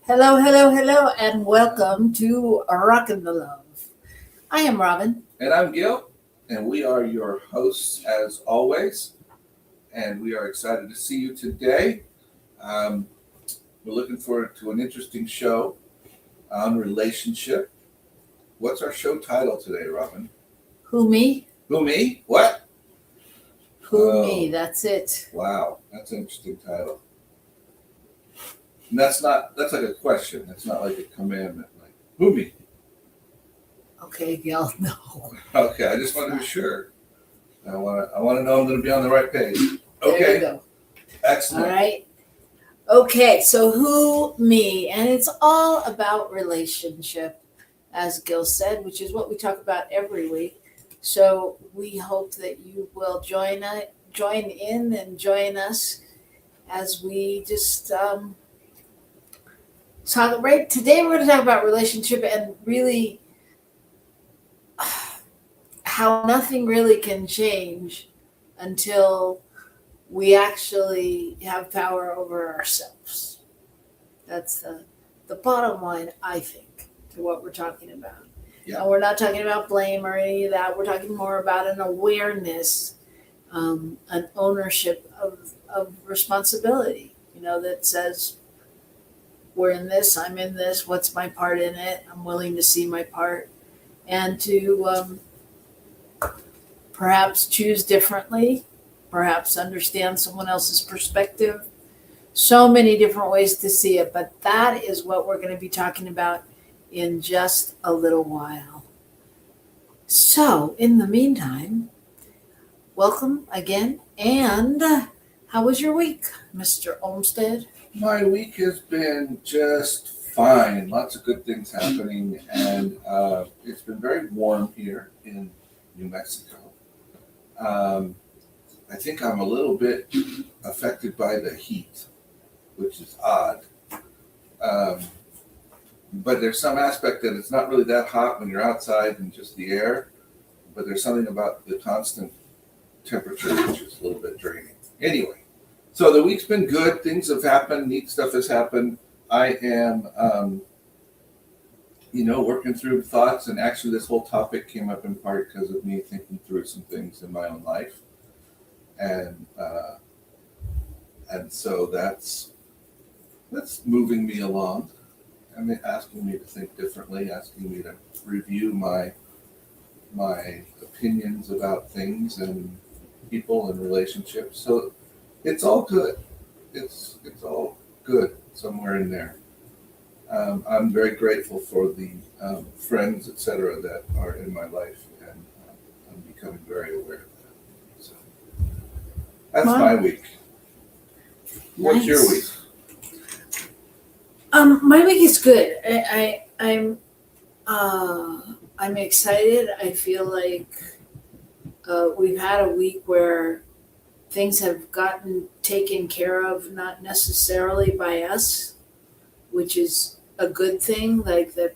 Hello, hello, hello, and welcome to Rockin The Love. I am Robyn. And I'm Gil, and we are your hosts as always. And we are excited to see you today. Um, we're looking forward to an interesting show on relationship. What's our show title today, Robyn? Who me? Who, me? What? Who me? That's it. Wow, that's an interesting title. And that's like a question. That's not like a commandment. Like, who, me? Okay, Gil, no. Okay, I just want to be sure. I want to know I'm going to be on the right page. There Okay, you go. excellent. All right. Okay, so who me? And it's all about relationship, as Gil said, which is what we talk about every week. So we hope that you will join in and join us as we just talk. Right today, we're going to talk about relationship and really how nothing really can change until we actually have power over ourselves. That's the bottom line, I think, to what we're talking about. Yeah. And we're not talking about blame or any of that. We're talking more about an awareness, an ownership of responsibility, that says, we're in this, I'm in this, what's my part in it? I'm willing to see my part and to perhaps choose differently, perhaps understand someone else's perspective. So many different ways to see it, but that is what we're going to be talking about in just a little while. So, in the meantime, welcome again. And how was your week, Mr. Olmsted? My week has been just fine. Lots of good things happening, and it's been very warm here in New Mexico. I think I'm a little bit affected by the heat, which is odd. But there's some aspect that it's not really that hot when you're outside and just the air, but there's something about the constant temperature which is a little bit draining. Anyway, so the week's been good. Things have happened. Neat stuff has happened. I am, working through thoughts, and actually this whole topic came up in part because of me thinking through some things in my own life. And so that's moving me along. I mean, asking me to think differently, asking me to review my opinions about things and people and relationships. So it's all good. It's all good somewhere in there. I'm very grateful for the friends, etc., that are in my life, and I'm becoming very aware of that. So that's my week. What's your week? My week is good. I'm excited. I feel like we've had a week where things have gotten taken care of, not necessarily by us, which is a good thing. Like that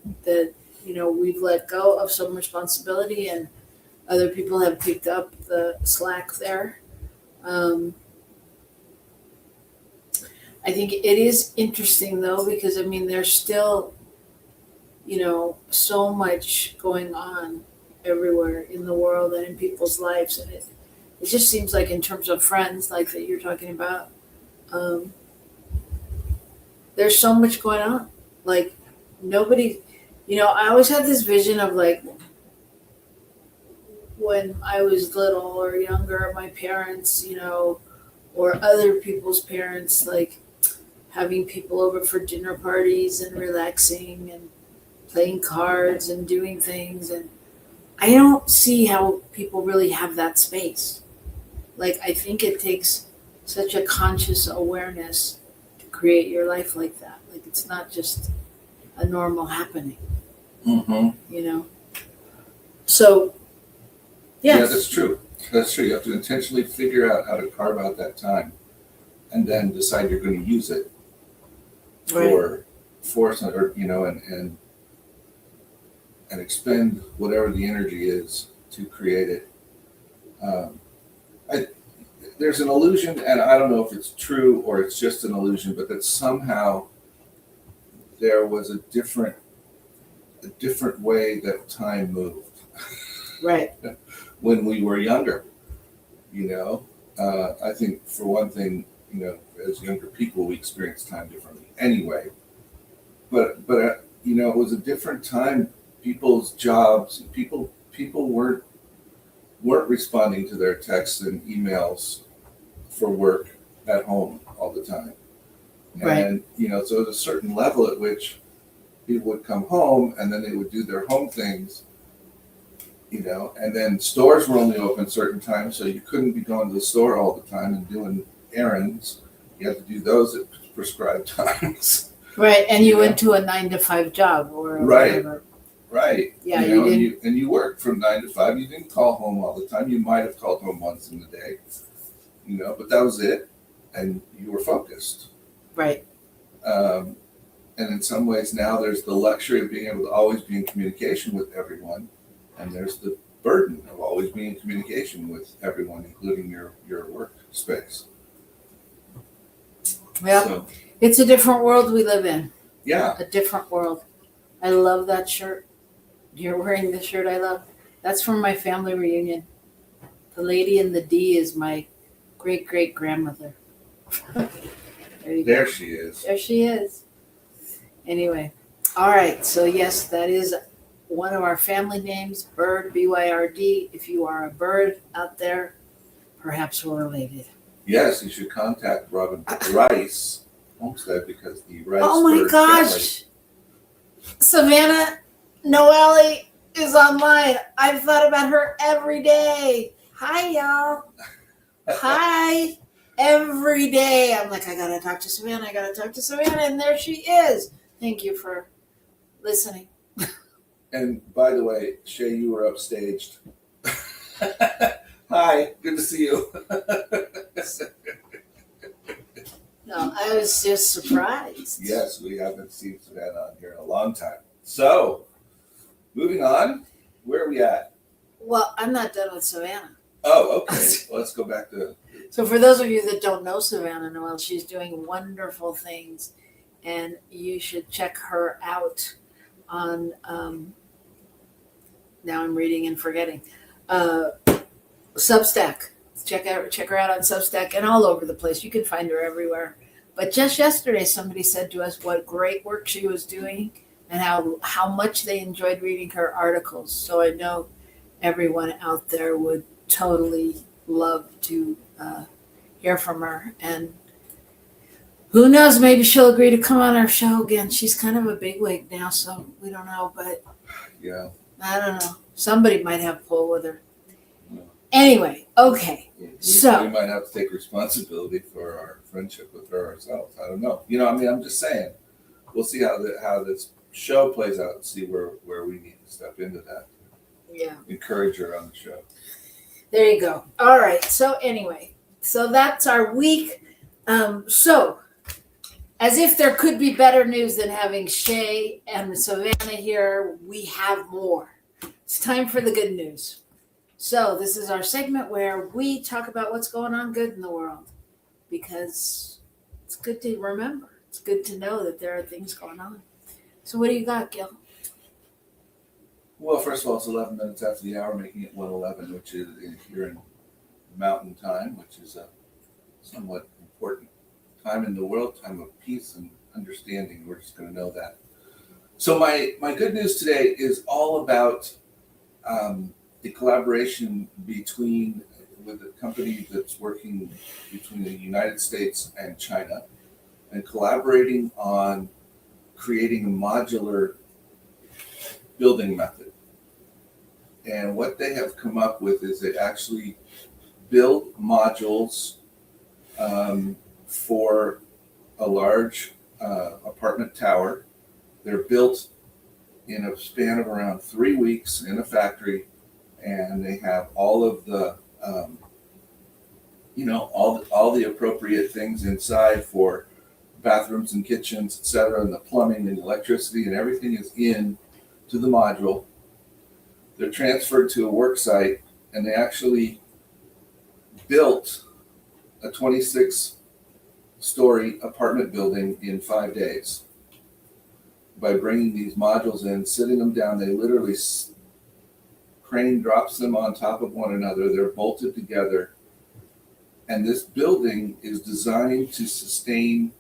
we've let go of some responsibility, and other people have picked up the slack there. I think it is interesting though, because there's still, so much going on everywhere in the world and in people's lives. And it just seems like in terms of friends, like that you're talking about, there's so much going on. Like nobody, I always had this vision of like when I was little or younger, my parents, or other people's parents, like having people over for dinner parties and relaxing and playing cards and doing things. And I don't see how people really have that space. Like, I think it takes such a conscious awareness to create your life like that. Like, it's not just a normal happening, So, Yeah, that's true. That's true. You have to intentionally figure out how to carve out that time, and then decide you're going to use it for some, or and expend whatever the energy is to create it. There's an illusion, and I don't know if it's true or it's just an illusion, but that somehow there was a different way that time moved Right. when we were younger. I think for one thing, as younger people, we experience time differently anyway. But it was a different time. People's jobs, people weren't responding to their texts and emails for work at home all the time. Right. And so at a certain level at which people would come home and then they would do their home things, and then stores were only open certain times, so you couldn't be going to the store all the time and doing errands. You had to do those at prescribed times. Right. And you went to a 9 to 5 job or Right. whatever. Right. Yeah, you didn't. And you worked from 9 to 5. You didn't call home all the time. You might have called home once in the day, but that was it. And you were focused. Right. And in some ways now there's the luxury of being able to always be in communication with everyone. And there's the burden of always being in communication with everyone, including your work space. Well, So, it's a different world we live in. yeah. A different world. I love that shirt. You're wearing the shirt I love. That's from my family reunion. The lady in the D is my great grandmother. There she is. There she is. Anyway, all right. So yes, that is one of our family names, Bird, BYRD. If you are a bird out there, perhaps we're related. Yes, you should contact Robyn Rice Homestead because the Rice. Oh my bird gosh. Savannah Noelle is online. I've thought about her every day. Hi, y'all. Hi. Every day. I'm like, I gotta talk to Savannah. And there she is. Thank you for listening. And by the way, Shay, you were upstaged. Hi, good to see you. No, I was just surprised. Yes, we haven't seen Savannah on here in a long time. So, moving on, where are we at? Well, I'm not done with Savannah. Oh, okay. Well, let's go back to. So for those of you that don't know Savannah Noelle, she's doing wonderful things, and you should check her out on. Now I'm reading and forgetting. Substack. Check her out on Substack and all over the place. You can find her everywhere. But just yesterday, somebody said to us what great work she was doing and how much they enjoyed reading her articles. So I know everyone out there would totally love to hear from her. And who knows, maybe she'll agree to come on our show again. She's kind of a bigwig now, so we don't know. But Yeah. I don't know. Somebody might have pull with her. Anyway, okay. So we might have to take responsibility for our friendship with her ourselves. I don't know. I'm just saying. We'll see how this show plays out and see where we need to step into that. Yeah. Encourage her on the show. There you go. All right. So anyway, so that's our week. So as if there could be better news than having Shay and Savannah here, we have more. It's time for the good news. So this is our segment where we talk about what's going on good in the world, because it's good to remember. It's good to know that there are things going on. So what do you got, Gil? Well, first of all, it's 11 minutes after the hour, making it 1:11, which is here in Mountain Time, which is a somewhat important time in the world, time of peace and understanding. We're just going to know that. So my good news today is all about the collaboration with a company that's working between the United States and China, and collaborating on creating a modular building method. And what they have come up with is they actually build modules for a large apartment tower. They're built in a span of around 3 weeks in a factory, and they have all of the all the appropriate things inside for bathrooms and kitchens, etc., and the plumbing and electricity and everything is in to the module. They're transferred to a work site, and they actually built a 26-story apartment building in 5 days. by bringing these modules in, sitting them down. They literally crane drops them on top of one another. They're bolted together. And this building is designed to sustain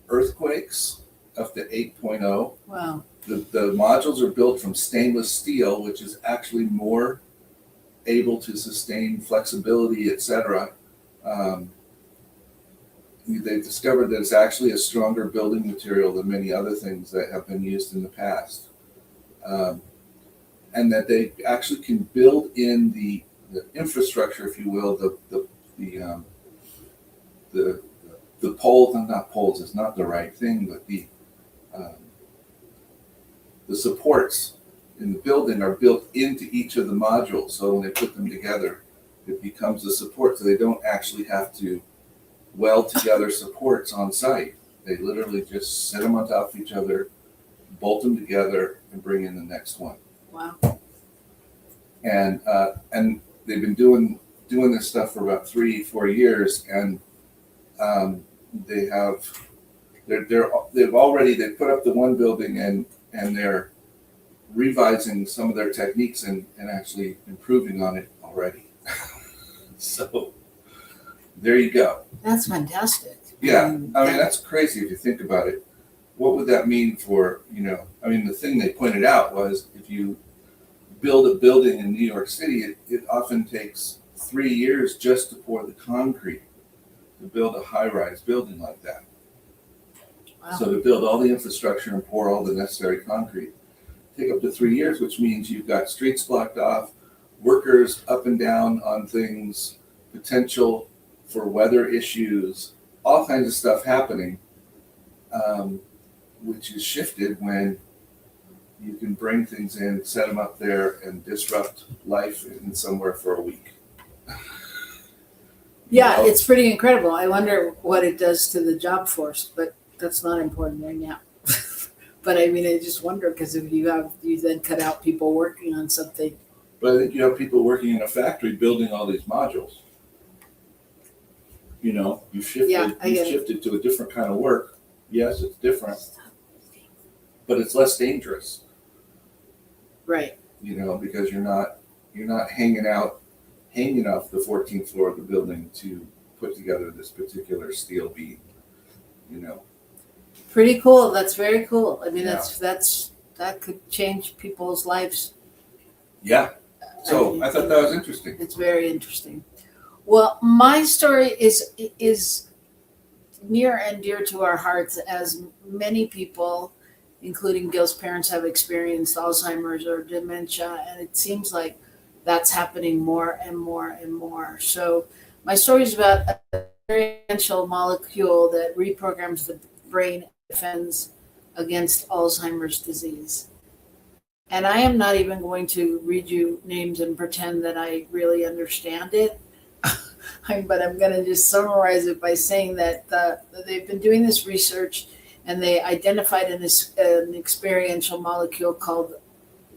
earthquakes up to 8.0. Wow. The modules are built from stainless steel, which is actually more able to sustain flexibility, etc. They've discovered that it's actually a stronger building material than many other things that have been used in the past. And that they actually can build in the infrastructure, if you will, the poles, and not poles is not the right thing, but the supports in the building are built into each of the modules. So when they put them together, it becomes a support. So they don't actually have to weld together supports on site. They literally just set them on top of each other, bolt them together, and bring in the next one. Wow. And they've been doing this stuff for about 3-4 years, and they've put up the one building, and they're revising some of their techniques and actually improving on it already. So there you go. That's fantastic. Yeah, I mean, that's crazy if you think about it. What would that mean for, the thing they pointed out was if you build a building in New York City, it often takes 3 years just to pour the concrete to build a high-rise building like that. Wow. So to build all the infrastructure and pour all the necessary concrete take up to 3 years, which means you've got streets blocked off, workers up and down on things, potential for weather issues, all kinds of stuff happening, which is shifted when you can bring things in, set them up there, and disrupt life in somewhere for a week. Yeah, it's pretty incredible. I wonder what it does to the job force, but that's not important right now. But I mean, I just wonder, because if you then cut out people working on something. But I think you have people working in a factory building all these modules. You shifted to a different kind of work. Yes, it's different, but it's less dangerous. Right. Because you're not hanging off the 14th floor of the building to put together this particular steel beam. Pretty cool. That's very cool. I mean, Yeah. that could change people's lives. Yeah. So I thought that was interesting. It's very interesting. Well, my story is near and dear to our hearts, as many people, including Gil's parents, have experienced Alzheimer's or dementia, and it seems like that's happening more and more and more. So my story is about a experiential molecule that reprograms the brain and defends against Alzheimer's disease. And I am not even going to read you names and pretend that I really understand it. But I'm going to just summarize it by saying that they've been doing this research, and they identified an experiential molecule called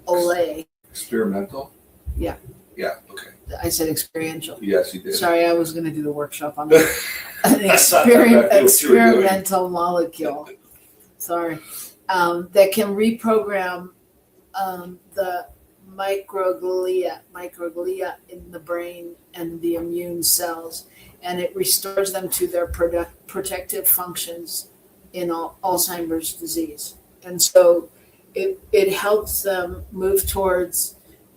OLE. Experimental? Yeah. Yeah, okay. I said experiential. Yes, you did. Sorry, I was going to do the workshop on that. An experimental molecule. Sorry. That can reprogram the microglia in the brain and the immune cells, and it restores them to their protective functions in Alzheimer's disease. And so it helps them move towards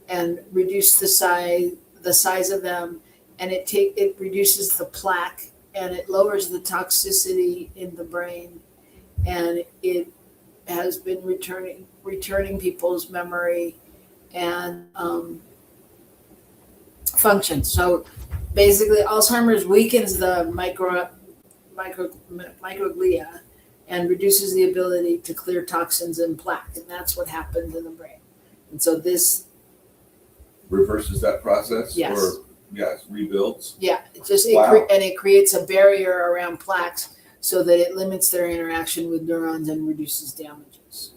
and reduce the size of them, and it reduces the plaque, and it lowers the toxicity in the brain, and it has been returning people's memory and function. So basically, Alzheimer's weakens the microglia and reduces the ability to clear toxins and plaque, and that's what happens in the brain. And so this reverses that process. Yes. Or yes, rebuilds. Yeah, Wow. And it creates a barrier around plaques so that it limits their interaction with neurons and reduces damages.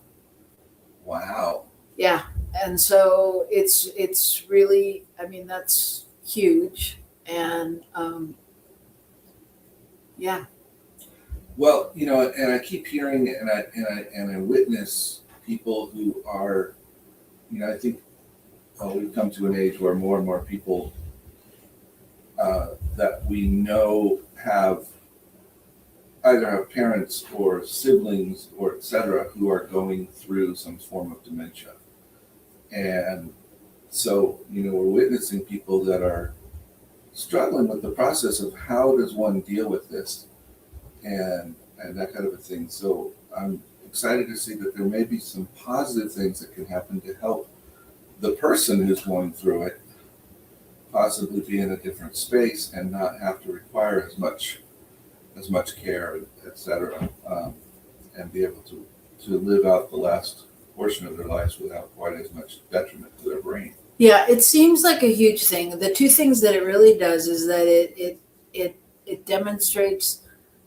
Wow. Yeah, and so it's really, I mean, that's huge, and yeah. Well, and I keep hearing and I witness people who are, I think we've come to an age where more and more people that we know either have parents or siblings or et cetera who are going through some form of dementia. And so, we're witnessing people that are struggling with the process of how does one deal with this and that kind of a thing. So I'm excited to see that there may be some positive things that can happen to help the person who's going through it possibly be in a different space and not have to require as much care, etc., and be able to live out the last portion of their lives without quite as much detriment to their brain. Yeah, it seems like a huge thing. The two things that it really does is that it demonstrates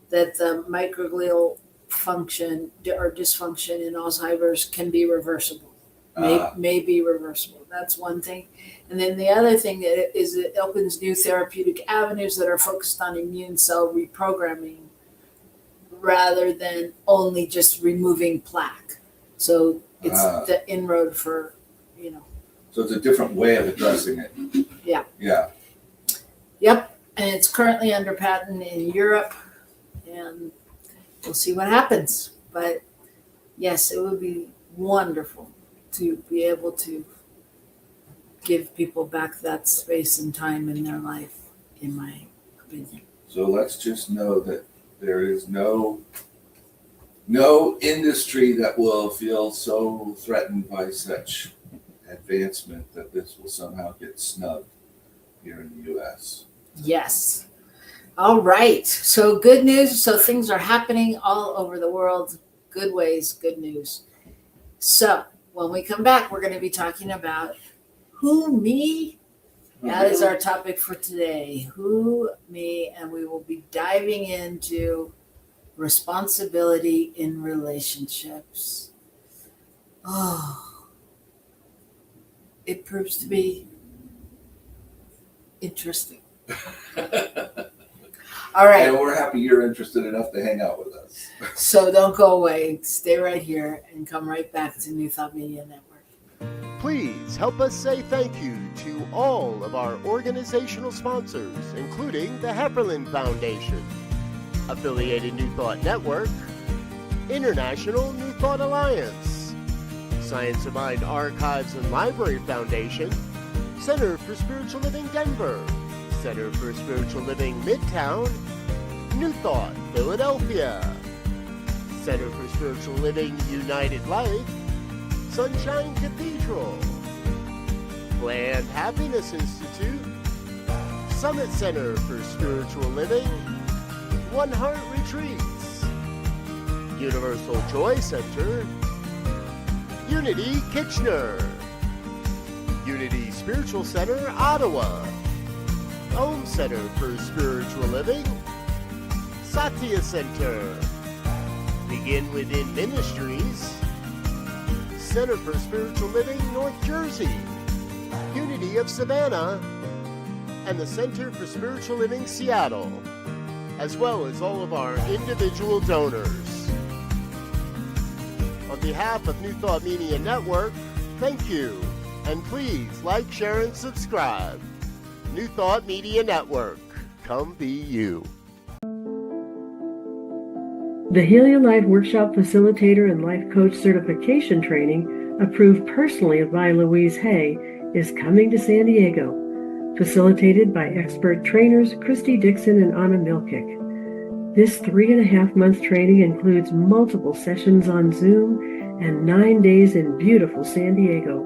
that the microglial function or dysfunction in Alzheimer's can be reversible. May be reversible. That's one thing. And then the other thing is it opens new therapeutic avenues that are focused on immune cell reprogramming rather than only just removing plaque. So it's the inroad for, So it's a different way of addressing it. Yeah. Yeah. Yep. And it's currently under patent in Europe, and we'll see what happens. But yes, it would be wonderful to be able to give people back that space and time in their life, in my opinion. So let's just know that there is no industry that will feel so threatened by such advancement that this will somehow get snubbed here in the U.S. Yes. All right. So good news. So things are happening all over the world. Good ways, good news. So when we come back, we're going to be talking about who, me? That is our topic for today. Who, me? And we will be diving into responsibility in relationships. Oh, it proves to be interesting. All right. And we're happy you're interested enough to hang out with us. So don't go away. Stay right here and come right back to New Thought Media Network. Please help us say thank you to all of our organizational sponsors, including the Hepperlin Foundation, Affiliated New Thought Network, International New Thought Alliance, Science of Mind Archives and Library Foundation, Center for Spiritual Living Denver, Center for Spiritual Living Midtown, New Thought Philadelphia, Center for Spiritual Living United Life, Sunshine Cathedral, Planned Happiness Institute, Summit Center for Spiritual Living, One Heart Retreats, Universal Joy Center, Unity Kitchener, Unity Spiritual Center Ottawa, Om Center for Spiritual Living, Satya Center, Begin Within Ministries, Center for Spiritual Living North Jersey, Unity of Savannah, and the Center for Spiritual Living Seattle, as well as all of our individual donors. On behalf of New Thought Media Network, thank you, and please like, share, and subscribe. New Thought Media Network, come be you. The Heal Your Life Workshop Facilitator and Life Coach Certification Training, approved personally by Louise Hay, is coming to San Diego. Facilitated by expert trainers Christy Dixon and Anna Milkick. This 3.5-month training includes multiple sessions on Zoom and 9 days in beautiful San Diego.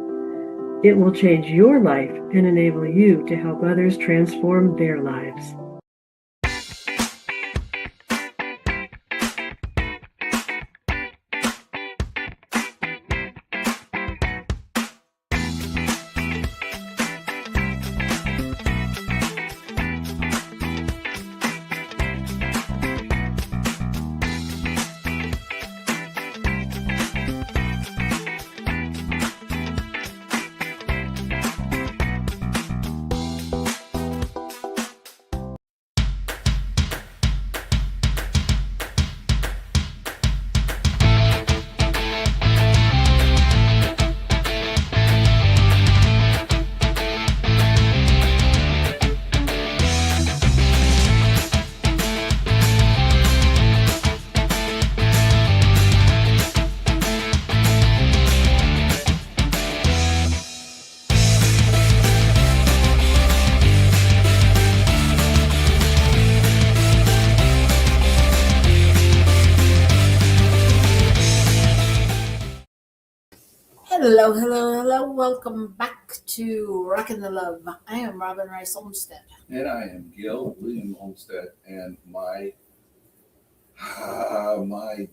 It will change your life and enable you to help others transform their lives. Hello, hello, hello. Welcome back to Rockin The Love. I am Robyn Rice Olmsted. And I am Gil William Olmsted, and my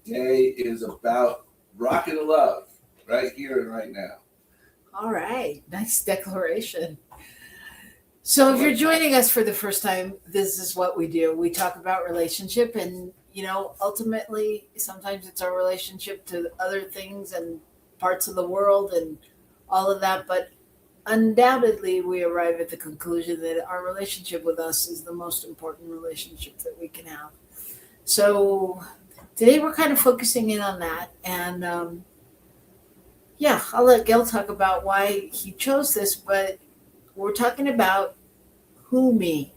day is about Rockin The Love, right here and right now. All right, nice declaration. So if you're joining us for the first time, this is what we do. We talk about relationship, and ultimately sometimes it's our relationship to other things and parts of the world and all of that, but undoubtedly we arrive at the conclusion that our relationship with us is the most important relationship that we can have. So today we're kind of focusing in on that, and I'll let Gil talk about why he chose this, but we're talking about who me,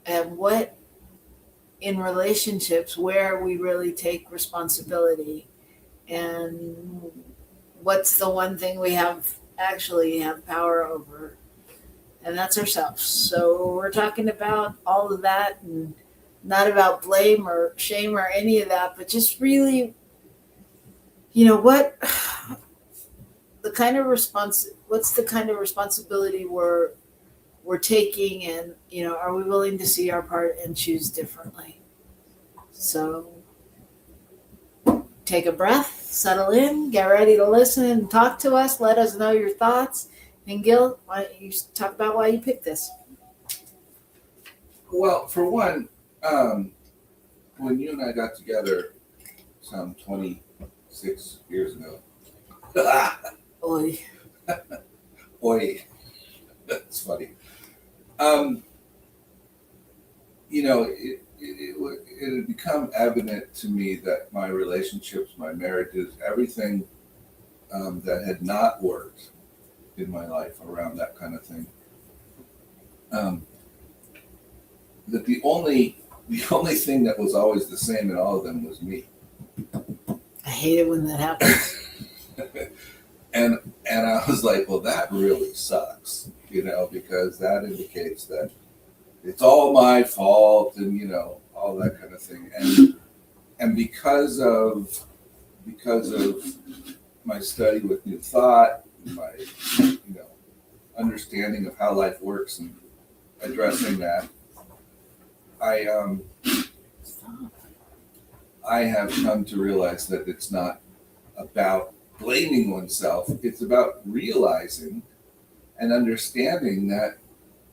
and what in relationships where we really take responsibility, and what's the one thing we actually have power over, and that's ourselves. So we're talking about all of that, and not about blame or shame or any of that, but just really, what what's the kind of responsibility we're taking, and are we willing to see our part and choose differently? So take a breath, settle in, get ready to listen and talk to us. Let us know your thoughts. And Gil, why don't you talk about why you picked this? Well, for one, when you and I got together some 26 years ago, Oy. boy, that's funny. It had become evident to me that my relationships, my marriages, everything that had not worked in my life around that kind of thing, that the only thing that was always the same in all of them was me. I hate it when that happens. and I was like, well, that really sucks, because that indicates that it's all my fault, and all that kind of thing. And because of my study with New Thought, my understanding of how life works and addressing that, I have come to realize that it's not about blaming oneself. It's about realizing and understanding that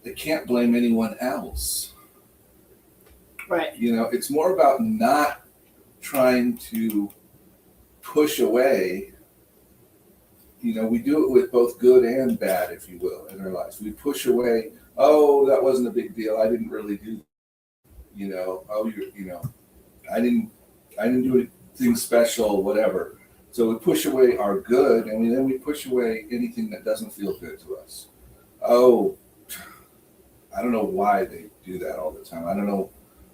they can't blame anyone else. Right. It's more about not trying to push away. We do it with both good and bad, if you will, in our lives. We push away, oh, that wasn't a big deal. I didn't really do that. I didn't do anything special, whatever. So we push away our good, and then we push away anything that doesn't feel good to us. Oh, I don't know why they do that all the time. I don't know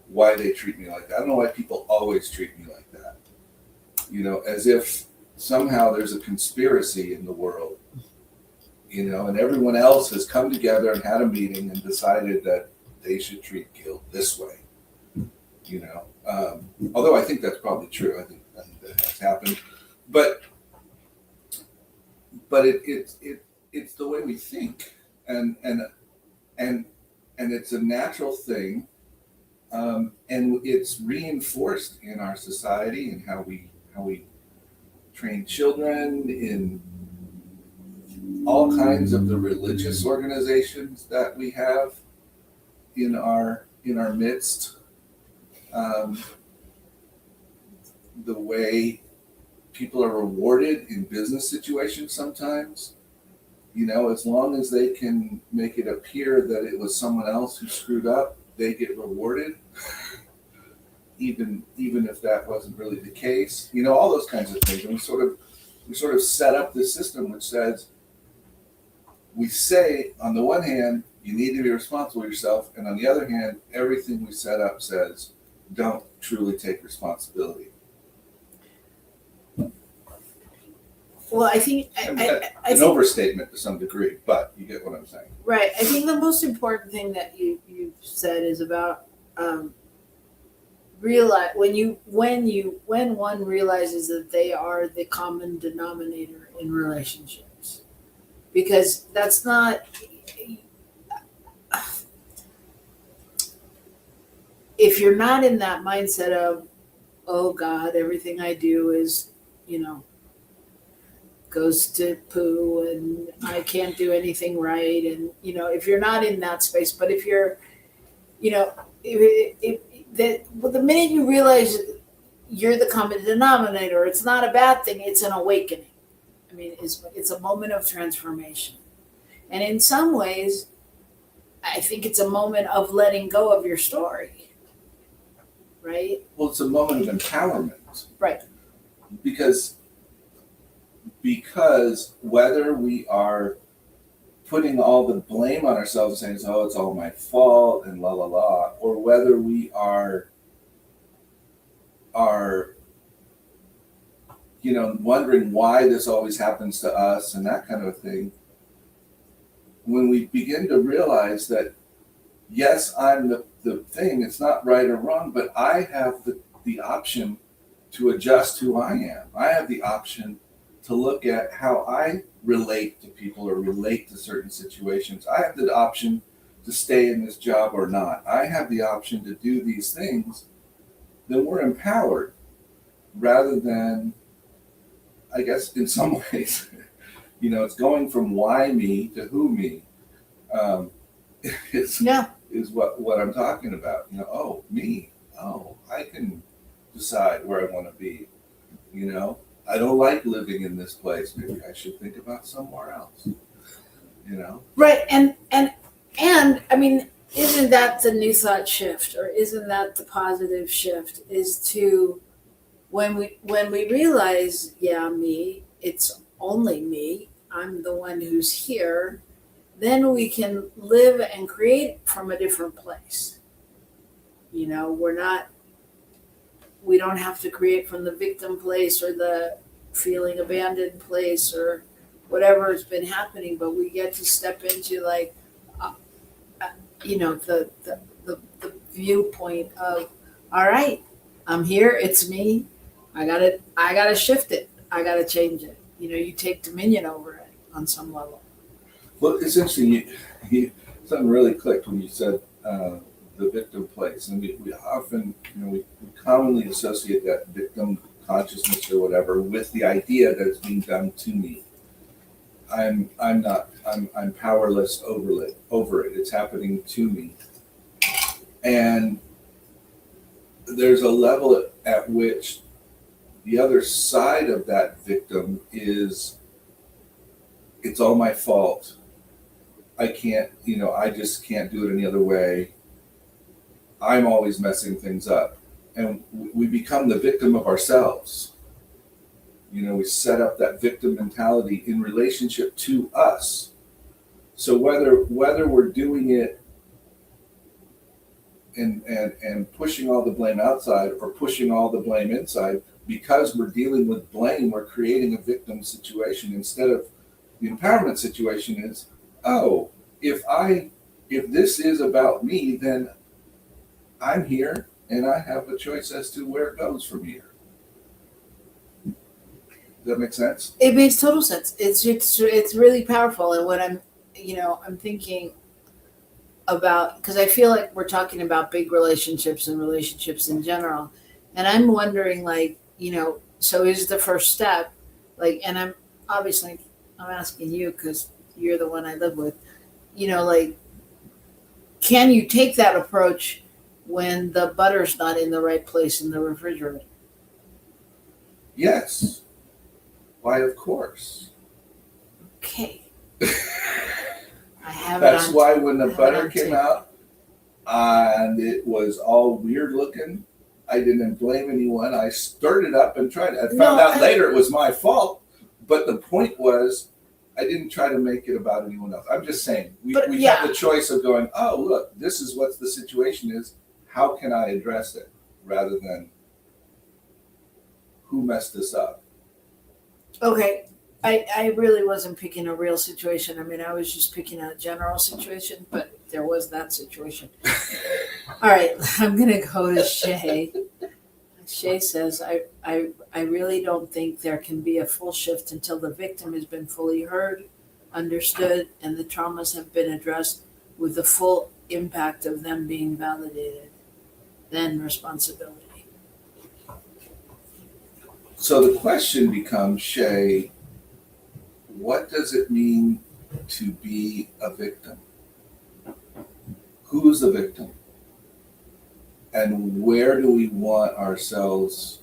why they treat me like that. I don't know why people always treat me like that. As if somehow there's a conspiracy in the world, and everyone else has come together and had a meeting and decided that they should treat Gil this way. Although I think that's probably true. I think that has happened, but it's the way we think, and it's a natural thing, and it's reinforced in our society and how we train children in all kinds of the religious organizations that we have in our midst. The way people are rewarded in business situations sometimes, as long as they can make it appear that it was someone else who screwed up, they get rewarded, even if that wasn't really the case. All those kinds of things. And we sort of set up this system which says, we say on the one hand, you need to be responsible for yourself, and on the other hand, everything we set up says, don't truly take responsibility. Well, I think an overstatement to some degree, but you get what I'm saying. Right. I think the most important thing that you said is about realize when one realizes that they are the common denominator in relationships, because that's not, if you're not in that mindset of, oh God, everything I do is, goes to poo and I can't do anything right. And, if you're not in that space, but if you're, the minute you realize you're the common denominator, it's not a bad thing. It's an awakening. I mean, it's a moment of transformation. And in some ways, I think it's a moment of letting go of your story. Right? Well, it's a moment of empowerment. Right. Because whether we are putting all the blame on ourselves and saying, oh, it's all my fault and la la la, or whether we are wondering why this always happens to us and that kind of thing, when we begin to realize that, yes, I'm the thing, it's not right or wrong, but I have the option to adjust who I am. I have the option to look at how I relate to people or relate to certain situations. I have the option to stay in this job or not. I have the option to do these things. Then we're empowered, rather than, I guess, in some ways, it's going from why me to who me. Is what I'm talking about. Oh, me. Oh, I can decide where I want to be. I don't like living in this place. Maybe I should think about somewhere else. Right. And I mean, isn't that the new thought shift, or isn't that the positive shift, is to, when we realize, yeah, me, it's only me, I'm the one who's here, then we can live and create from a different place. We don't have to create from the victim place or the feeling abandoned place or whatever has been happening, but we get to step into the viewpoint of, all right, I'm here, it's me, I gotta shift it, I gotta change it. You take dominion over it on some level. Well, it's interesting. Something really clicked when you said the victim place, and we often, we commonly associate that victim consciousness or whatever with the idea that it's being done to me. I'm powerless over it. It's happening to me, and there's a level at which the other side of that victim is, it's all my fault. I can't, I just can't do it any other way. I'm always messing things up. And we become the victim of ourselves. We set up that victim mentality in relationship to us. So whether we're doing it and pushing all the blame outside or pushing all the blame inside, because we're dealing with blame, we're creating a victim situation instead of the empowerment situation is, oh, if this is about me, then I'm here and I have a choice as to where it goes from here. Does that make sense? It makes total sense. It's really powerful. And what I'm thinking about, because I feel like we're talking about big relationships and relationships in general, and I'm wondering, so is the first step, and I'm asking you because you're the one I live with, can you take that approach when the butter's not in the right place in the refrigerator? Yes. Why, of course. Okay. I have That's why when the butter came out and it was all weird looking, I didn't blame anyone. I stirred it up and tried it. I found out later it was my fault. But the point was, I didn't try to make it about anyone else. I'm just saying, we have the choice of going, oh, look, this is what the situation is. How can I address it? Rather than, who messed this up? Okay. I really wasn't picking a real situation. I mean, I was just picking a general situation, but there was that situation. All right, I'm going to go to Shay. Shay says, I really don't think there can be a full shift until the victim has been fully heard, understood, and the traumas have been addressed with the full impact of them being validated. Then responsibility. So the question becomes, Shay, what does it mean to be a victim? Who's the victim? And where do we want ourselves?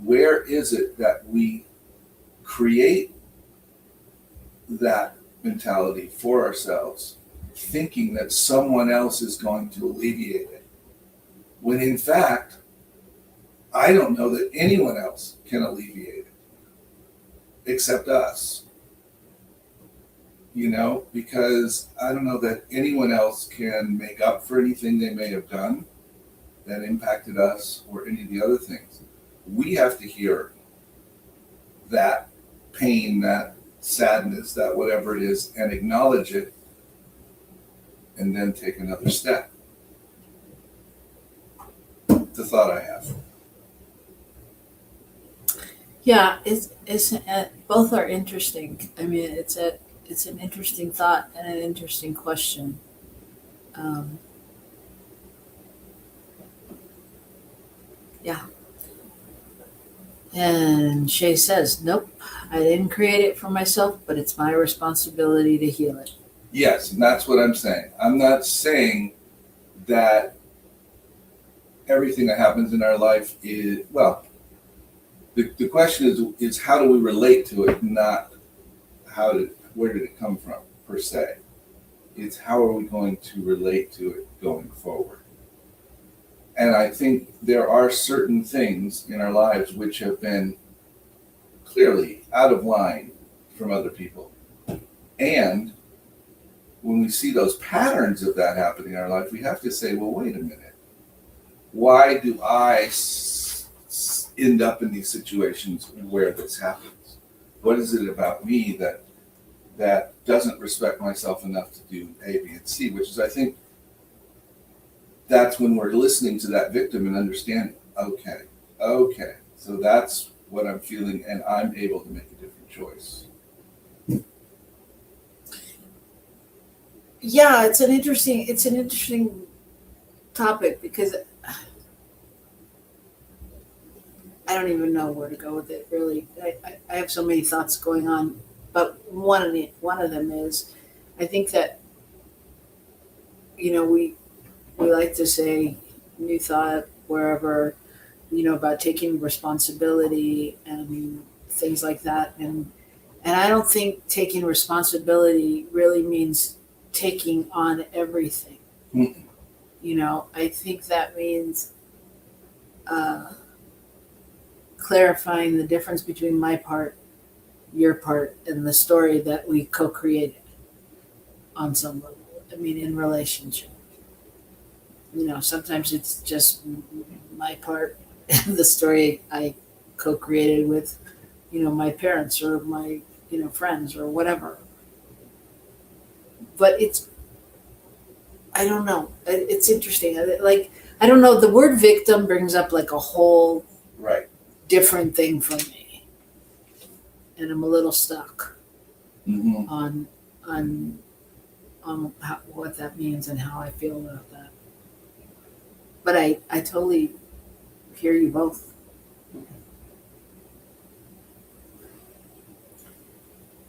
Where is it that we create that mentality for ourselves, thinking that someone else is going to alleviate it? When in fact, I don't know that anyone else can alleviate it except us. You know, because I don't know that anyone else can make up for anything they may have done that impacted us or any of the other things. We have to hear that pain, that sadness, that whatever it is, and acknowledge it, and then take another step. The thought I have. Yeah, it's both are interesting. I mean, it's an interesting thought and an interesting question. Yeah. And Shay says, nope, I didn't create it for myself, but it's my responsibility to heal it. Yes, and that's what I'm saying. I'm not saying that everything that happens in our life is, well, the question is how do we relate to it, not where did it come from, per se. It's how are we going to relate to it going forward. And I think there are certain things in our lives which have been clearly out of line from other people. And when we see those patterns of that happening in our life, we have to say, well, wait a minute. Why do I end up in these situations where this happens? What is it about me that doesn't respect myself enough to do A, B, and C, which is, I think, that's when we're listening to that victim and understanding, okay, so that's what I'm feeling, and I'm able to make a different choice. Yeah, it's an interesting topic because I don't even know where to go with it, really. I have so many thoughts going on, but one of them is, I think that, you know, we like to say new thought wherever, you know, about taking responsibility and things like that, and I don't think taking responsibility really means taking on everything. Mm-mm. You know, I think that means clarifying the difference between my part, your part, and the story that we co-created on some level. I mean, in relationship. You know, sometimes it's just my part and the story I co-created with, you know, my parents or my, you know, friends or whatever. But I don't know. It's interesting. Like, I don't know. The word victim brings up like a whole Right. different thing for me, and I'm a little stuck Mm-hmm. on what that means and how I feel about that. But I totally hear you both.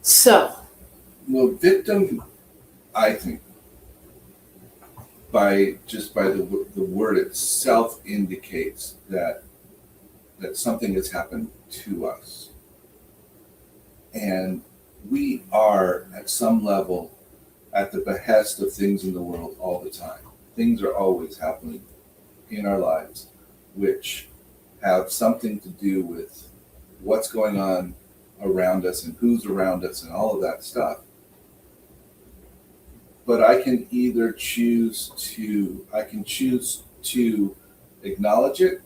So, Well, victim, I think, by the word itself indicates that something has happened to us. And we are, at some level, at the behest of things in the world all the time. Things are always happening in our lives which have something to do with what's going on around us and who's around us and all of that stuff. But I can either choose to acknowledge it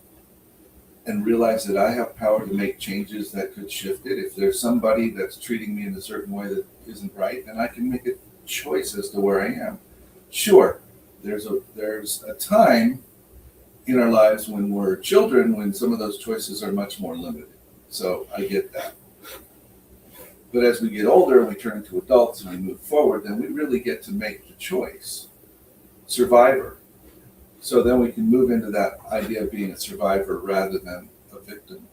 and realize that I have power to make changes that could shift it. If there's somebody that's treating me in a certain way that isn't right, then I can make a choice as to where I am. Sure, there's a time in our lives when we're children, when some of those choices are much more limited. So I get that. But as we get older and we turn into adults and we move forward, then we really get to make the choice. Survivor. So then we can move into that idea of being a survivor rather than a victim.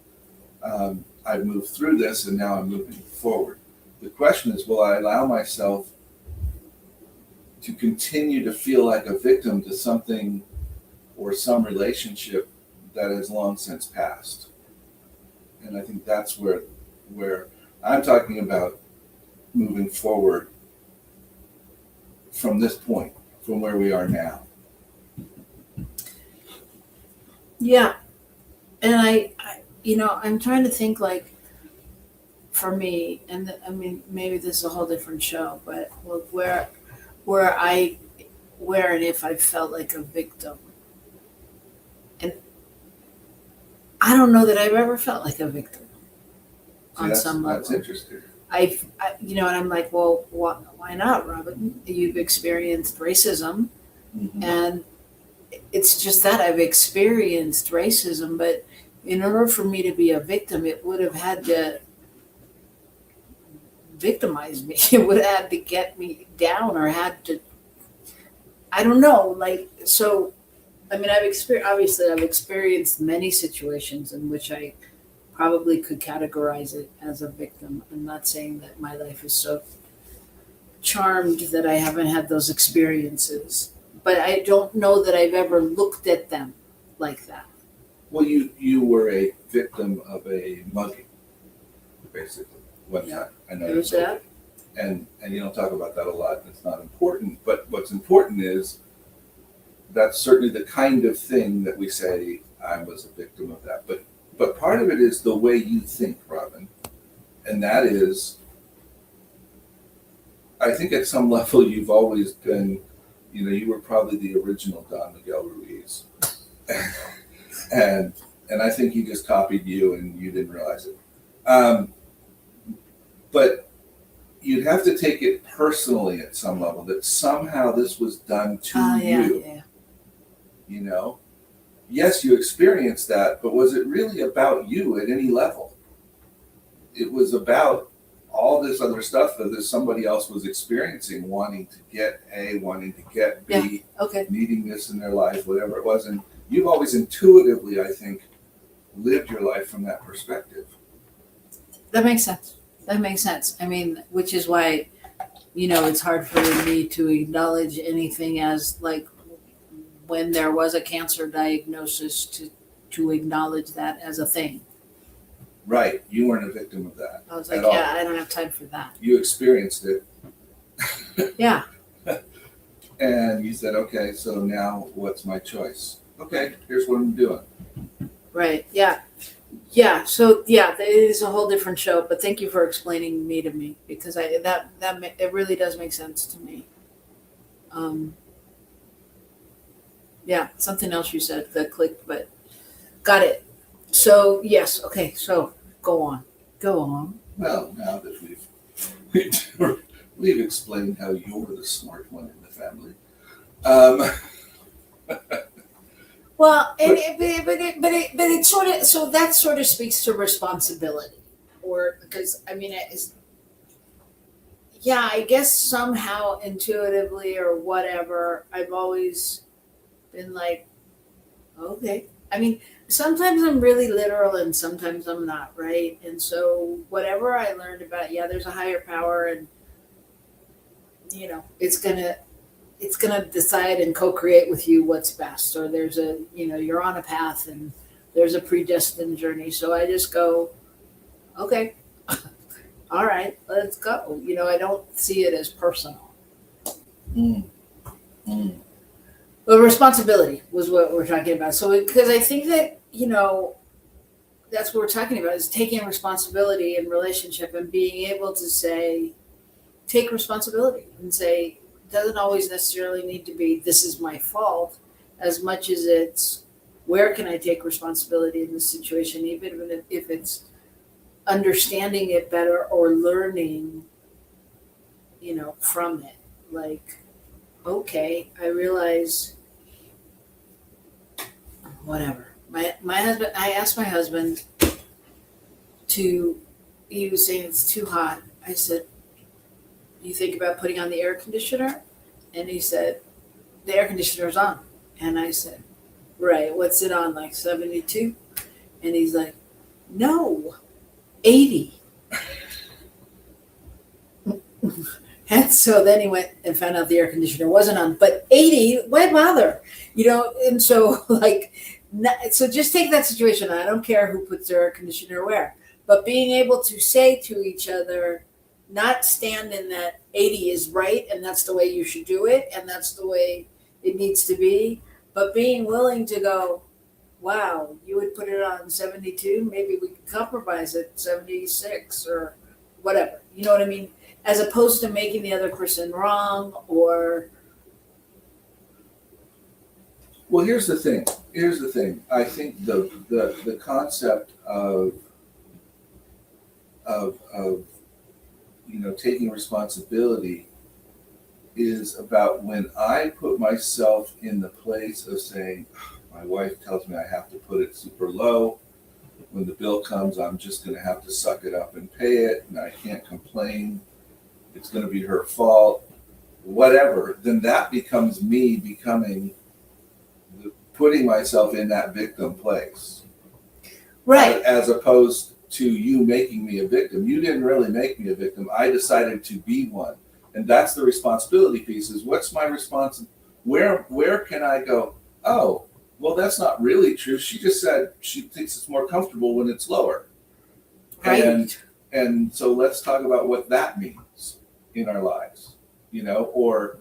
I've moved through this and now I'm moving forward. The question is, will I allow myself to continue to feel like a victim to something or some relationship that has long since passed? And I think that's where I'm talking about moving forward from this point, from where we are now. Yeah. And I I'm trying to think, like, for me, and I mean, maybe this is a whole different show, but where and if I felt like a victim. And I don't know that I've ever felt like a victim on some level. That's interesting. I and I'm like, well, why not, Robyn? You've experienced racism, Mm-hmm. and it's just that I've experienced racism, but in order for me to be a victim, it would have had to victimize me. It would have had to get me down, or had to, I don't know, like, so, I mean, I've experienced many situations in which I probably could categorize it as a victim. I'm not saying that my life is so charmed that I haven't had those experiences, but I don't know that I've ever looked at them like that. Well, you were a victim of a mugging, basically. One time. I know. There's that. And you don't talk about that a lot. It's not important. But what's important is that's certainly the kind of thing that we say, I was a victim of that. But part of it is the way you think, Robyn. And that is, I think at some level you've always been, you were probably the original Don Miguel Ruiz. and I think he just copied you and you didn't realize it. But you'd have to take it personally at some level, that somehow this was done to you. Yeah. Yes, you experienced that, but was it really about you at any level? It was about all this other stuff that somebody else was experiencing, wanting to get A, wanting to get B, Yeah. Okay. needing this in their life, whatever it was. And you've always intuitively, I think, lived your life from that perspective. That makes sense. I mean, which is why, it's hard for me to acknowledge anything as, like, when there was a cancer diagnosis, to acknowledge that as a thing. Right. You weren't a victim of that. I was like, at all. I don't have time for that. You experienced it. Yeah. And you said, okay, so now what's my choice? Okay, here's what I'm doing. Right. Yeah. Yeah. So yeah, it is a whole different show. But thank you for explaining me to me, because it really does make sense to me. Yeah. Something else you said that clicked, but got it. So yes. Okay. So go on. Well, now that we've explained how you're the smart one in the family. Well, but it sort of, so that sort of speaks to responsibility, or because I mean, I guess somehow intuitively or whatever, I've always been like, okay. I mean, sometimes I'm really literal and sometimes I'm not, right? And so whatever I learned about, there's a higher power, and it's gonna decide and co-create with you what's best, or there's you're on a path and there's a predestined journey. So I just go, okay, all right, let's go. I don't see it as personal. But responsibility was what we're talking about. So because I think that, that's what we're talking about, is taking responsibility in relationship and being able to say, take responsibility and say, doesn't always necessarily need to be, this is my fault, as much as it's, where can I take responsibility in this situation, even if it's understanding it better or learning, from it. Like, okay, I realize whatever. My husband, I asked my husband to, he was saying it's too hot. I said, you think about putting on the air conditioner? And he said, the air conditioner's on. And I said, right, what's it on, like 72? And he's like, no, 80. And so then he went and found out the air conditioner wasn't on, but 80, why bother? And so so just take that situation. I don't care who puts their air conditioner where, but being able to say to each other, not stand in that 80 is right and that's the way you should do it and that's the way it needs to be, but being willing to go, wow, you would put it on 72, maybe we could compromise at 76 or whatever. You know what I mean? As opposed to making the other person wrong or. Well, here's the thing. I think the concept of taking responsibility is about when I put myself in the place of saying, my wife tells me I have to put it super low. When the bill comes, I'm just going to have to suck it up and pay it, and I can't complain. It's going to be her fault, whatever. Then that becomes me putting myself in that victim place. Right. As opposed to you making me a victim. You didn't really make me a victim. I decided to be one. And that's the responsibility piece is what's my response? Where can I go, oh, well, that's not really true. She just said she thinks it's more comfortable when it's lower. Right. And so let's talk about what that means in our lives, or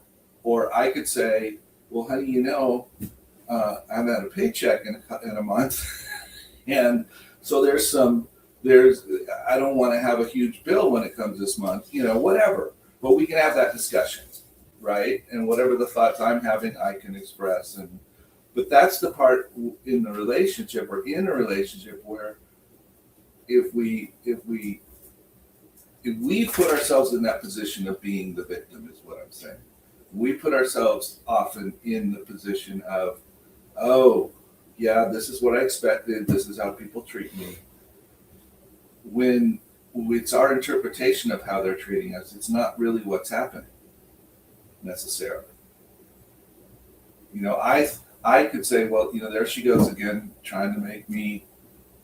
I could say, well, honey, I'm at a paycheck in a month. And so I don't want to have a huge bill when it comes this month, whatever. But we can have that discussion, right? And whatever the thoughts I'm having, I can express. But that's the part in the relationship or in a relationship where if we put ourselves in that position of being the victim is what I'm saying. We put ourselves often in the position of, oh, yeah, this is what I expected. This is how people treat me. When it's our interpretation of how they're treating us, it's not really what's happening necessarily. I could say, well, there she goes again, trying to make me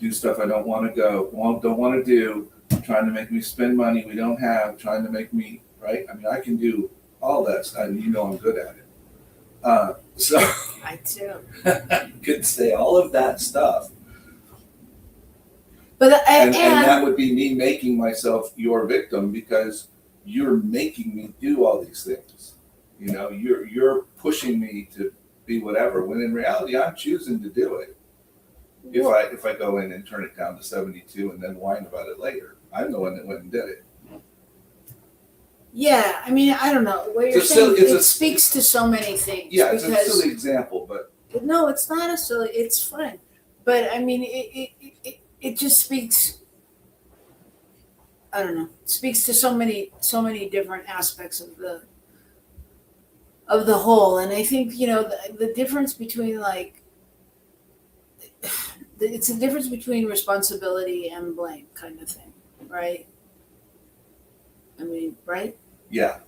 do stuff I don't want to do, trying to make me spend money we don't have, trying to make me, right? I mean, I can do all that stuff, and I'm good at it. So I too. Could say all of that stuff. But and that would be me making myself your victim because you're making me do all these things. You're pushing me to be whatever, when in reality I'm choosing to do it. If I go in and turn it down to 72 and then whine about it later, I'm the one that went and did it. Yeah, I mean, I don't know. What you're saying, it speaks to so many things. Yeah, it's a silly example, but. No, it's not a silly, it's fun. But I mean, it just speaks, I don't know, speaks to so many different aspects of the whole. And I think, the difference between it's a difference between responsibility and blame kind of thing, right? I mean, right? Yeah.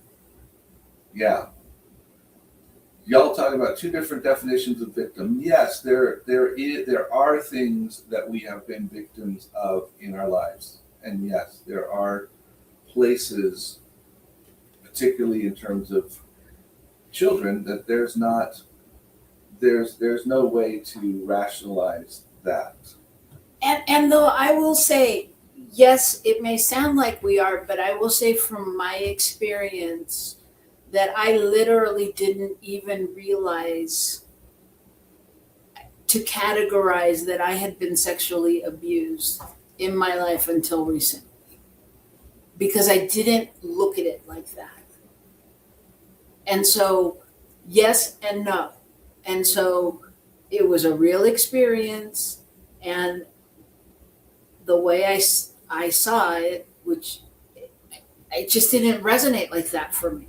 Y'all talk about two different definitions of victim. Yes, there are things that we have been victims of in our lives. And yes, there are places, particularly in terms of children, that there's no way to rationalize that. And though I will say, yes, it may sound like we are, but I will say from my experience that I literally didn't even realize to categorize that I had been sexually abused in my life until recently. Because I didn't look at it like that. And so, yes and no. And so it was a real experience, and the way I saw it, which it just didn't resonate like that for me.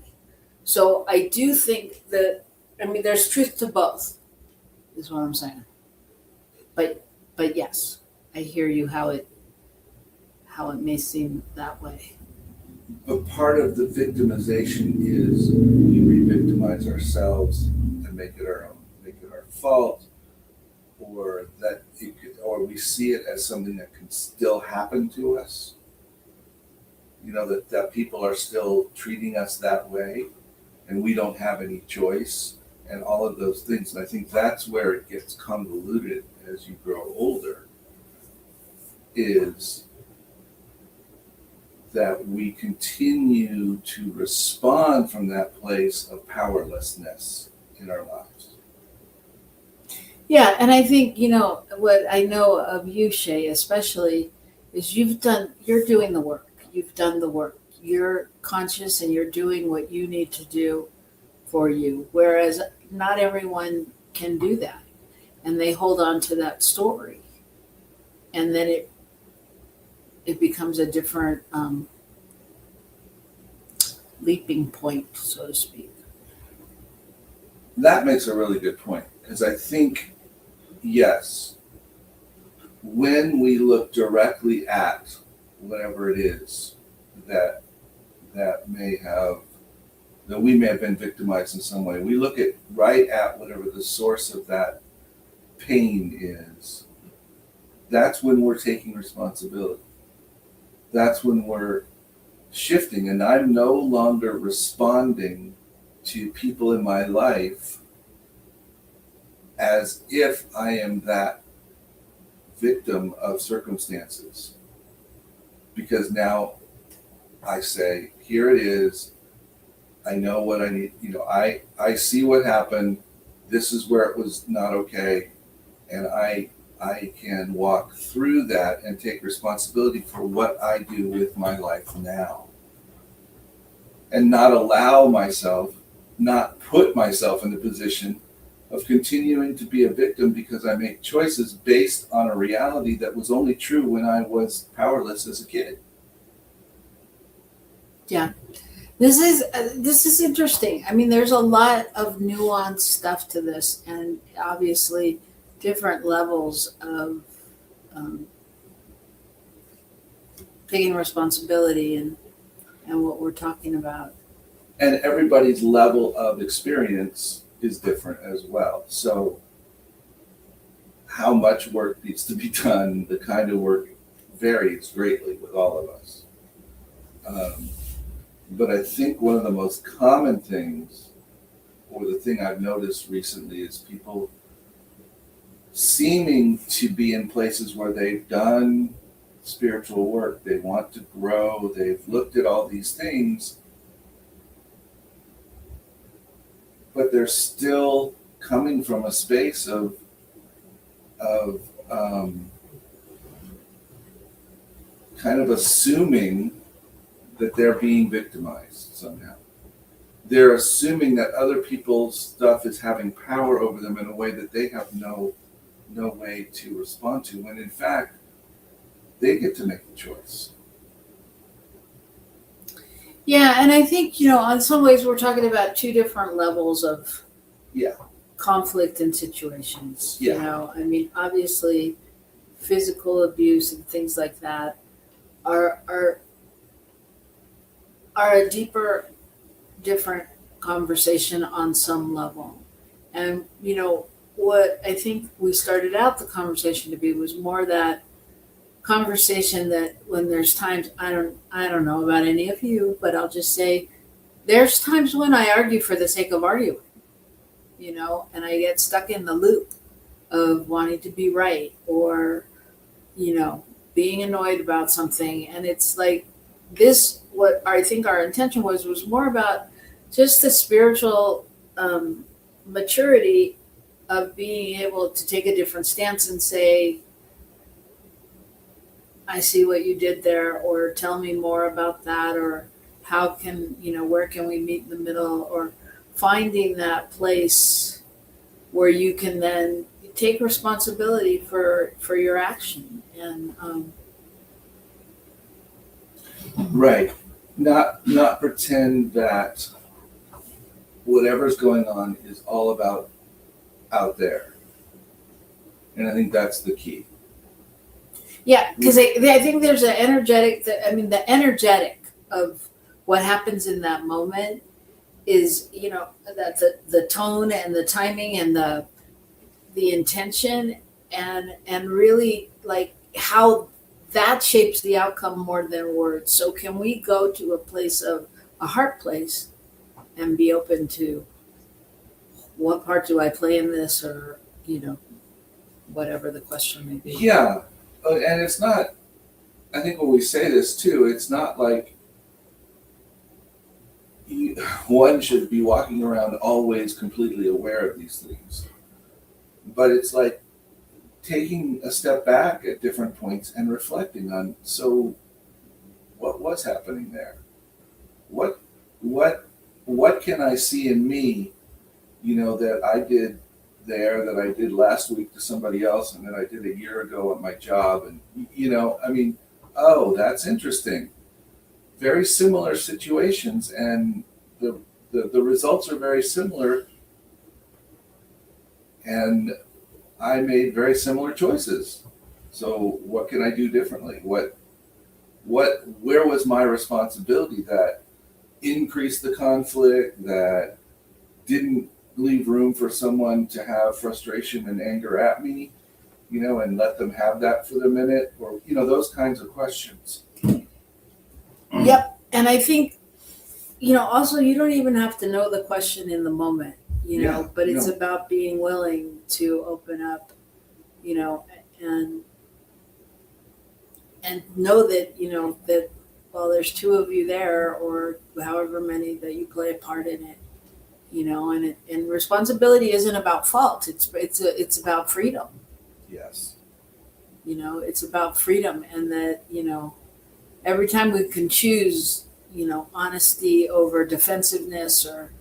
So I do think that, I mean, there's truth to both, is what I'm saying. but yes, I hear you how it may seem that way. But part of the victimization is we re-victimize ourselves and make it our own, make it our fault, or that or we see it as something that can still happen to us. You know, that people are still treating us that way and we don't have any choice and all of those things. And I think that's where it gets convoluted as you grow older, is that we continue to respond from that place of powerlessness in our lives. Yeah, and I think, what I know of you, Shay, especially, is you're doing the work. You've done the work. You're conscious and you're doing what you need to do for you. Whereas not everyone can do that. And they hold on to that story. And then it becomes a different leaping point, so to speak. That makes a really good point, because I think, yes, when we look directly at whatever it is that we may have been victimized in some way, we look at right at whatever the source of that pain is, that's when we're taking responsibility. That's when we're shifting, and I'm no longer responding to people in my life as if I am that victim of circumstances. Because now I say, here it is. I know what I need. I see what happened. This is where it was not okay. And I can walk through that and take responsibility for what I do with my life now. And not allow myself, not put myself in the position of continuing to be a victim because I make choices based on a reality that was only true when I was powerless as a kid. Yeah. This is interesting. I mean, there's a lot of nuanced stuff to this, and obviously different levels of taking responsibility and what we're talking about. And everybody's level of experience is different as well. So how much work needs to be done, the kind of work varies greatly with all of us. But I think one of the most common things, or the thing I've noticed recently, is people seeming to be in places where they've done spiritual work, they want to grow, they've looked at all these things, but they're still coming from a space of kind of assuming that they're being victimized somehow. They're assuming that other people's stuff is having power over them in a way that they have no way to respond to, when in fact they get to make the choice. Yeah, and I think, in some ways we're talking about two different levels of conflict and situations. Yeah. I mean, obviously physical abuse and things like that are a deeper, different conversation on some level. And, what I think we started out the conversation to be was more that conversation that when there's times, I don't know about any of you, but I'll just say there's times when I argue for the sake of arguing, and I get stuck in the loop of wanting to be right, or, being annoyed about something. And it's like this, what I think our intention was more about just the spiritual maturity of being able to take a different stance and say, I see what you did there, or tell me more about that, or how can, where can we meet in the middle, or finding that place where you can then take responsibility for your action. And Right. Not pretend that whatever's going on is all about out there. And I think that's the key. Yeah, because I think there's an energetic, the energetic of what happens in that moment is, that the tone and the timing and the intention and really like how that shapes the outcome more than words. So can we go to a place of a heart place and be open to what part do I play in this, or whatever the question may be. Yeah, and it's not. I think when we say this too, it's not like one should be walking around always completely aware of these things, but it's like taking a step back at different points and reflecting on, so what was happening there? What can I see in me, that I did there, that I did last week to somebody else, and that I did a year ago at my job, and oh, that's interesting. Very similar situations, and the results are very similar, and I made very similar choices. So what can I do differently? Where was my responsibility that increased the conflict, that didn't leave room for someone to have frustration and anger at me, and let them have that for the minute, or, those kinds of questions. Yep. And I think, also you don't even have to know the question in the moment, but it's about being willing to open up, and know that, that, well, there's two of you there, or however many that you play a part in it, and responsibility isn't about fault. It's about freedom. Yes. It's about freedom, and that, every time we can choose, honesty over defensiveness, or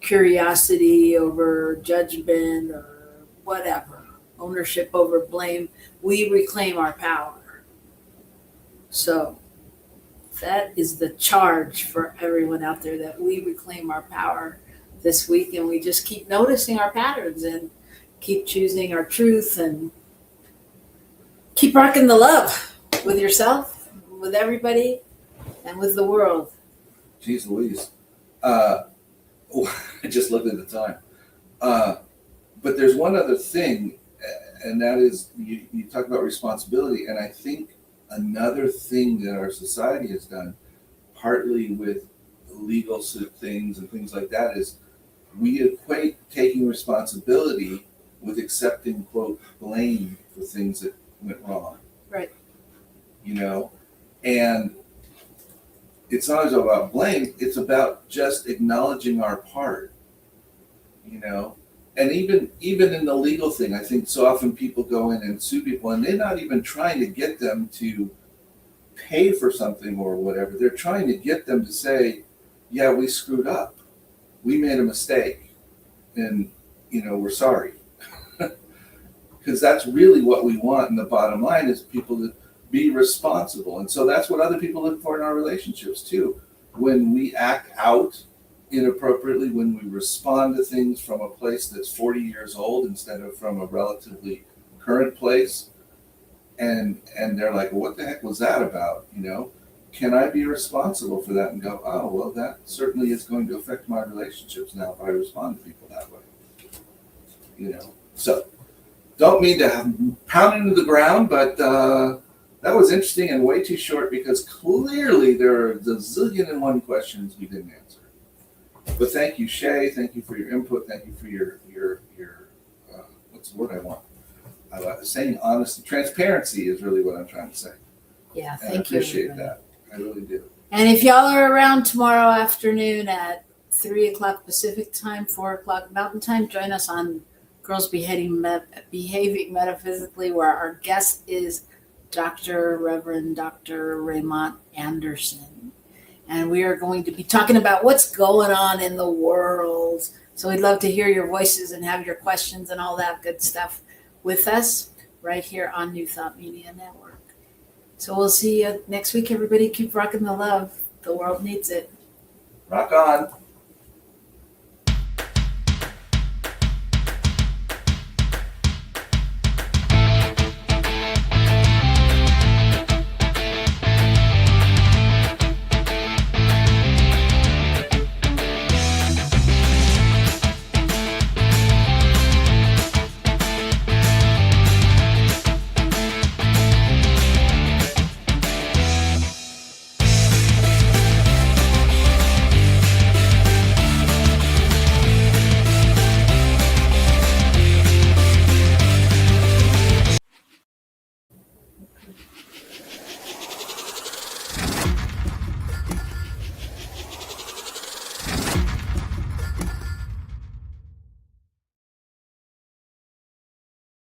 curiosity over judgment, or whatever, ownership over blame, we reclaim our power. So that is the charge for everyone out there, that we reclaim our power this week, and we just keep noticing our patterns and keep choosing our truth, and keep rocking the love with yourself, with everybody, and with the world. Jeez Louise. I just looked at the time. But there's one other thing, and that is, you talk about responsibility, and I think another thing that our society has done, partly with legal things and things like that, is we equate taking responsibility with accepting, quote, blame for things that went wrong. Right. And it's not always about blame, it's about just acknowledging our part, and even in the legal thing, I think so often people go in and sue people, and they're not even trying to get them to pay for something or whatever. They're trying to get them to say, yeah, we screwed up, we made a mistake, and we're sorry. Because that's really what we want, and the bottom line is people to be responsible. And so that's what other people look for in our relationships too. When we act out inappropriately, when we respond to things from a place that's 40 years old instead of from a relatively current place, and they're like, well, what the heck was that about? Can I be responsible for that and go, oh, well, that certainly is going to affect my relationships now if I respond to people that way. So don't mean to have pound into the ground, but that was interesting and way too short, because clearly there are the zillion and one questions we didn't answer. But thank you, Shay. Thank you for your input. Thank you for your what's the word I want? Saying honesty. Transparency is really what I'm trying to say. Yeah, and thank you. I appreciate that. I really do. And if y'all are around tomorrow afternoon at 3:00 Pacific time, 4:00 Mountain time, join us on Girls Behaving Metaphysically, where our guest is Reverend Dr. Raymond Anderson. And we are going to be talking about what's going on in the world. So we'd love to hear your voices and have your questions and all that good stuff with us right here on New Thought Media Network. So we'll see you next week, everybody. Keep rocking the love. The world needs it. Rock on.